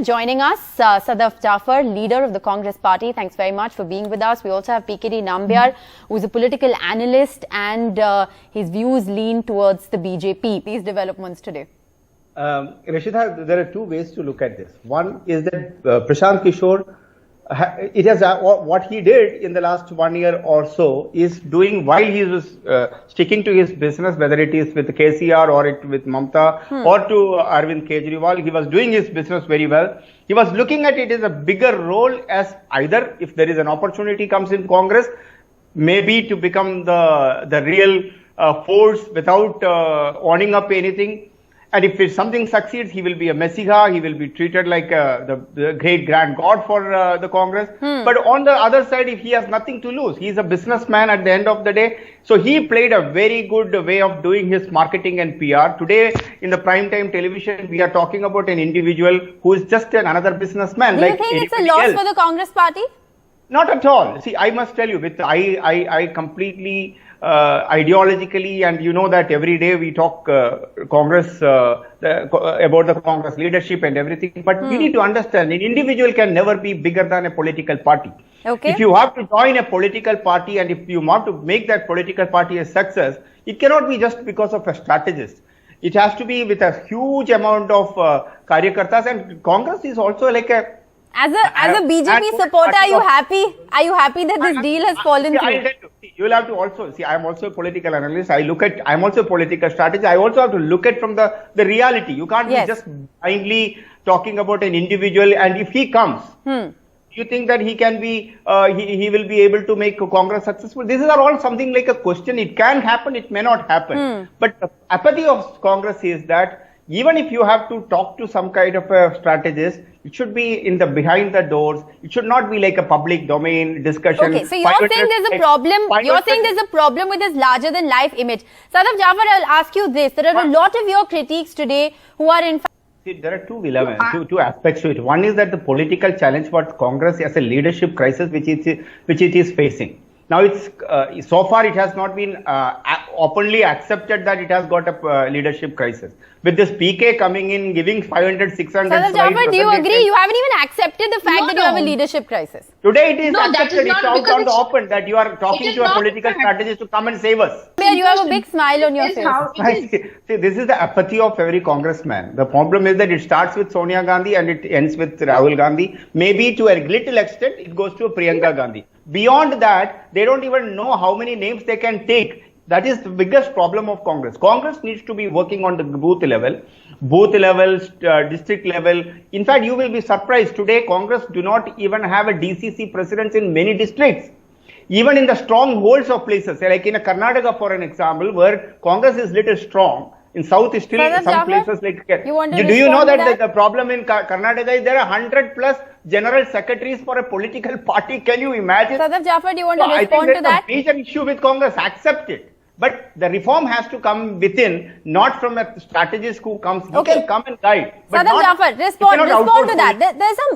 Joining us, Sadaf Jafar, leader of the Congress party. Thanks very much for being with us. We also have PKD Nambiar, who's a political analyst, and his views lean towards the BJP. These developments today. Rashida, there are two ways to look at this. One is that Prashant Kishor, what he did in the last 1 year or so is doing while he was sticking to his business, whether it is with KCR or with Mamta or to Arvind Kejriwal, he was doing his business very well. He was looking at it as a bigger role as either if there is an opportunity comes in Congress, maybe to become the real force without owning up anything. And if something succeeds, he will be a messiah, he will be treated like the great grand god for the Congress. But on the other side, if he has nothing to lose, he is a businessman at the end of the day. So he played a very good way of doing his marketing and PR. Today, in the primetime television, we are talking about an individual who is just another businessman. Do you think it's a loss for the Congress party? Not at all. See, I must tell you, I completely ideologically, and you know that every day we talk Congress about the Congress leadership and everything, but we need to understand an individual can never be bigger than a political party. Okay. If you have to join a political party and if you want to make that political party a success, it cannot be just because of a strategist. It has to be with a huge amount of karyakartas, and Congress is also like a As a BJP supporter, are you happy? Are you happy that this deal has fallen through? You will have to also see. I am also a political analyst. I am also a political strategist. I also have to look at from the reality. You can't be just blindly talking about an individual. And if he comes, you think that he can be, he will be able to make Congress successful? These are all something like a question. It can happen. It may not happen. But the apathy of Congress is that even if you have to talk to some kind of a strategist, it should be in the behind the doors. It should not be like a public domain discussion. Okay, so you're saying there's a problem. You're saying there's a problem with his larger than life image. Sadaf Jafar, I'll ask you this: there are a lot of your critiques today who are in fact. See, there are two aspects to it. One is that the political challenge for Congress as a leadership crisis, which it is facing. Now, it's so far it has not been openly accepted that it has got a leadership crisis. With this PK coming in, giving 500, 600 Sadaf Jafar, do you agree? You haven't even accepted the fact that you have a leadership crisis. Today it is accepted. It's out on the open that you are talking to a political strategist to come and save us. You have a big smile on your face. See, this is the apathy of every congressman. The problem is that it starts with Sonia Gandhi and it ends with Rahul Gandhi. Maybe to a little extent, it goes to Priyanka Gandhi. Beyond that, they don't even know how many names they can take. That is the biggest problem of Congress. Congress needs to be working on the booth level, district level. In fact, you will be surprised. Today, Congress do not even have a DCC presence in many districts. Even in the strongholds of places, like in Karnataka, for an example, where Congress is little strong, in South is still some places like. Do you know that the problem in Karnataka is there are 100+ general secretaries for a political party? Can you imagine? Sadaf Jafar, do you want to respond to that? I think there's a major issue with Congress. Accept it. But the reform has to come within, not from a strategist who comes. He can come and guide. Sadaf Jafar, respond to that. There's some